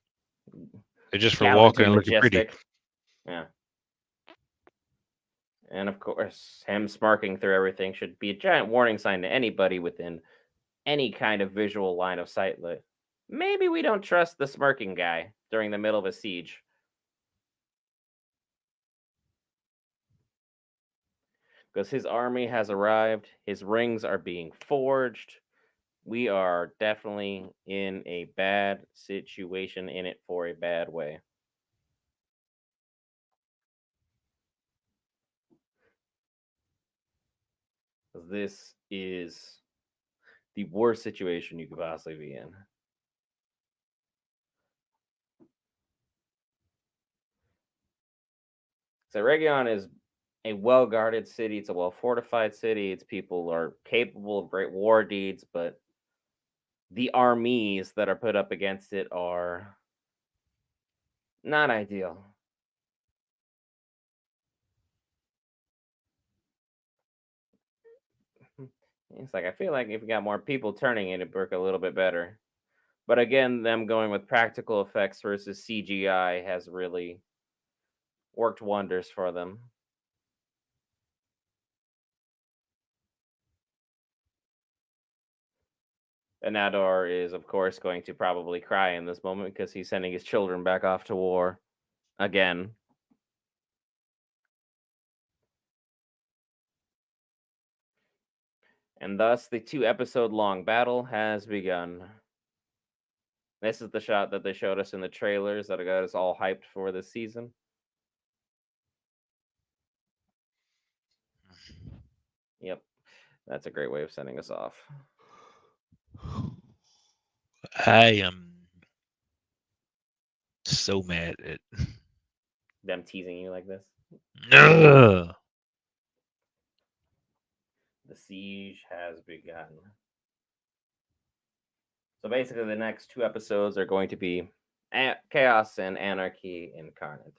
they're just for walking Gallantly and looking pretty. majestic. Yeah. And of course, him smirking through everything should be a giant warning sign to anybody within any kind of visual line of sight. Like, maybe we don't trust the smirking guy during the middle of a siege. Because his army has arrived, his rings are being forged. We are definitely in a bad situation, in it for a bad way. This is the worst situation you could possibly be in. So Region is a well guarded city. It's a well fortified city. Its people are capable of great war deeds, but the armies that are put up against it are not ideal. It's like I feel like if we got more people turning it, it'd work a little bit better. But again, them going with practical effects versus CGI has really worked wonders for them. And Nador is, of course, going to probably cry in this moment because he's sending his children back off to war again. And thus, the 2 episode long battle has begun. This is the shot that they showed us in the trailers that got us all hyped for this season. Yep, that's a great way of sending us off. I am. so mad at. Them teasing you like this. Ugh. The siege has begun. So basically, the next two episodes are going to be chaos and anarchy incarnate,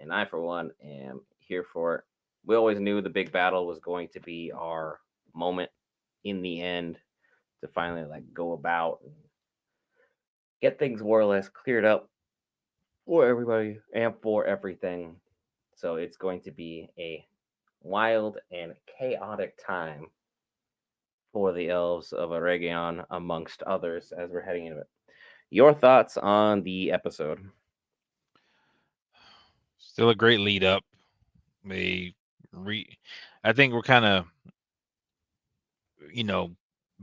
and I, for one, am here for it. We always knew the big battle was going to be our moment in the end to finally like go about and get things more or less cleared up for everybody and for everything. So it's going to be a wild and chaotic time for the elves of Aregion, amongst others, as we're heading into it. Your thoughts on the episode? Still a great lead up. They re. I think we're kind of, you know,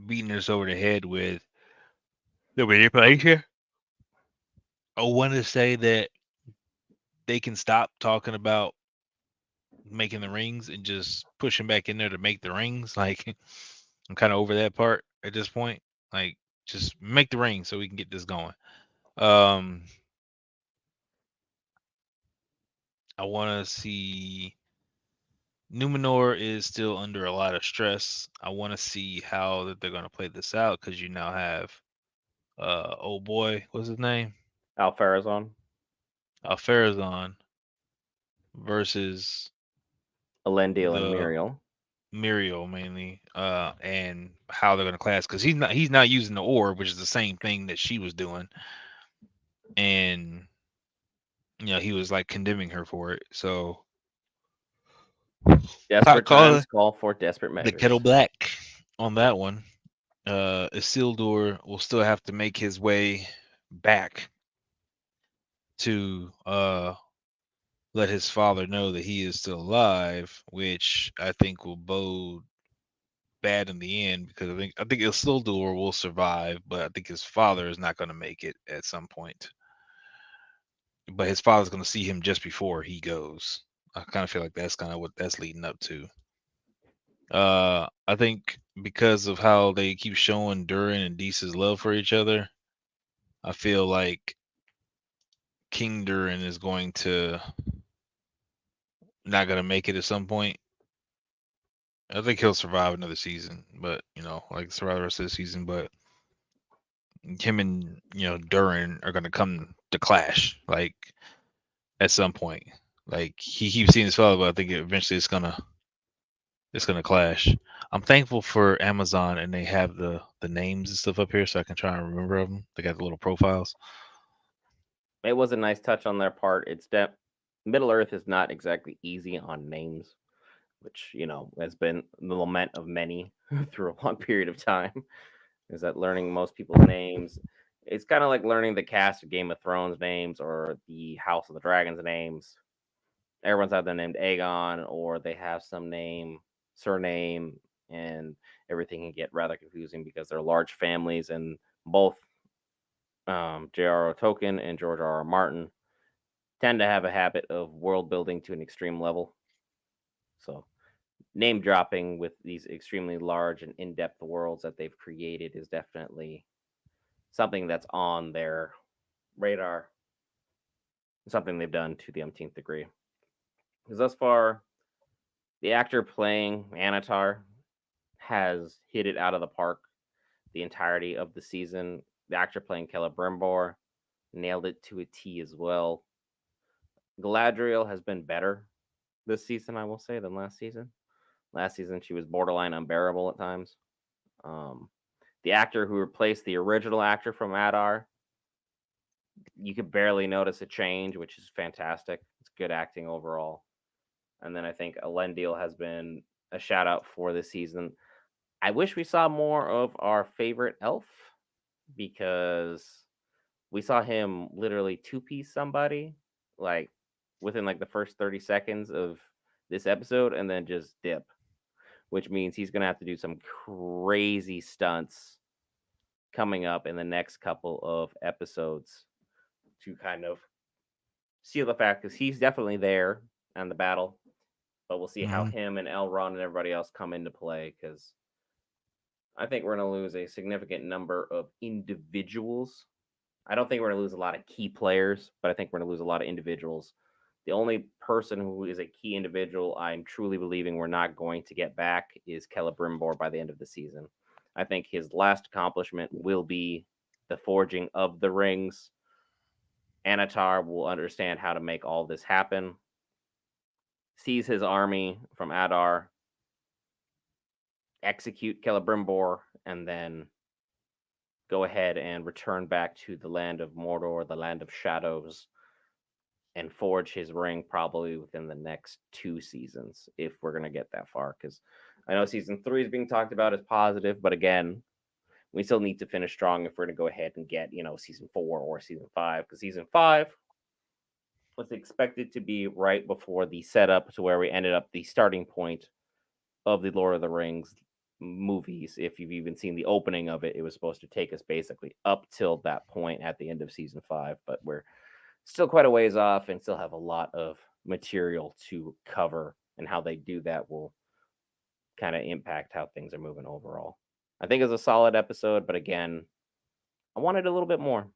beating us over the head with the manipulation. I want to say that they can stop talking about making the rings and just pushing back in there to make the rings. Like I'm kind of over that part at this point. Like just make the rings so we can get this going. Um, I want to see Numenor is still under a lot of stress. I want to see how that they're going to play this out because you now have oh boy, what's his name? Alfarazon, Alfarazon versus Elendil, and the Muriel. Muriel mainly, and how they're going to class because he's not using the orb, which is the same thing that she was doing, and he was like condemning her for it. So pot Desperate calling times call for desperate the kettle measures. black on that one. Isildur will still have to make his way back to let his father know that he is still alive, which I think will bode bad in the end because I think Isildur will survive, but I think his father is not going to make it at some point. But his father's going to see him just before he goes. I kind of feel like that's kind of what that's leading up to. I think because of how they keep showing Durin and Deese's love for each other, I feel like King Durin is going to not going to make it at some point. I think he'll survive another season, but like survive the rest of the season. But him and Durin are gonna come to clash like at some point. Like he keeps seeing his father, but I think eventually it's gonna clash. I'm thankful for Amazon and they have the names and stuff up here so I can try and remember them. They got the little profiles. It was a nice touch on their part. Middle Earth is not exactly easy on names, which has been the lament of many through a long period of time. Is that learning most people's names? It's kind of like learning the cast of Game of Thrones names or the House of the Dragons names. Everyone's either named Aegon or they have some surname, and everything can get rather confusing because they're large families, and both J.R.R. Tolkien and George R.R. Martin tend to have a habit of world building to an extreme level. So, name dropping with these extremely large and in depth worlds that they've created is definitely something that's on their radar, something they've done to the umpteenth degree. Because thus far, the actor playing Anatar has hit it out of the park the entirety of the season. The actor playing Celebrimbor nailed it to a T as well. Galadriel has been better this season, I will say, than last season. Last season, she was borderline unbearable at times. Um, the actor who replaced the original actor from Adar, you could barely notice a change, which is fantastic. It's good acting overall. And then I think Elendil has been a shout out for this season. I wish we saw more of our favorite elf because we saw him literally two piece somebody like within like the first 30 seconds of this episode and then just dip, which means he's going to have to do some crazy stunts coming up in the next couple of episodes to kind of seal the fact because he's definitely there in the battle, but we'll see how Hmm. him and Elrond and everybody else come into play because I think we're going to lose a significant number of individuals I don't think we're going to lose a lot of key players, but I think we're going to lose a lot of individuals. The only person who is a key individual I'm truly believing we're not going to get back is Celebrimbor by the end of the season. I think his last accomplishment will be the forging of the rings. Anatar will understand how to make all this happen, seize his army from Adar, execute Celebrimbor, and then go ahead and return back to the land of Mordor, the land of shadows, and forge his ring probably within the next 2 seasons if we're going to get that far. Because I know season 3 is being talked about as positive, but again, we still need to finish strong if we're going to go ahead and get, season 4 or season 5. Because season 5 was expected to be right before the setup to where we ended up the starting point of the Lord of the Rings movies. If you've even seen the opening of it, it was supposed to take us basically up till that point at the end of season 5, but we're still quite a ways off and still have a lot of material to cover, and how they do that will kind of impact how things are moving overall. I think it's a solid episode, but again, I wanted a little bit more.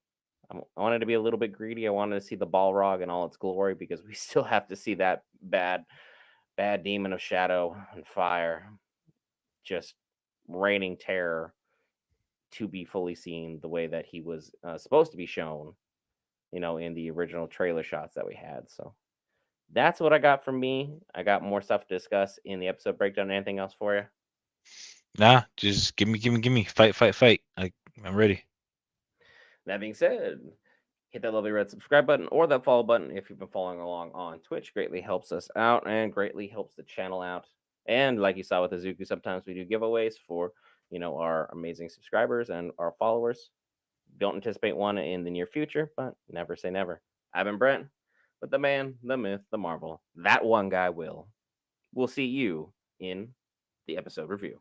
I wanted to be a little bit greedy. I wanted to see the Balrog in all its glory, because we still have to see that bad demon of shadow and fire just raining terror to be fully seen the way that he was supposed to be shown, in the original trailer shots that we had. So that's what I got from me. I got more stuff to discuss in the episode breakdown. Anything else for you? Nah, just give me, fight, fight, fight. I'm ready. That being said, hit that lovely red subscribe button or that follow button if you've been following along on Twitch. Greatly helps us out and greatly helps the channel out. And like you saw with Azuku, sometimes we do giveaways for our amazing subscribers and our followers. Don't anticipate one in the near future, but never say never. I've been Brent, but the man, the myth, the marvel, that one guy will. We'll see you in the episode review.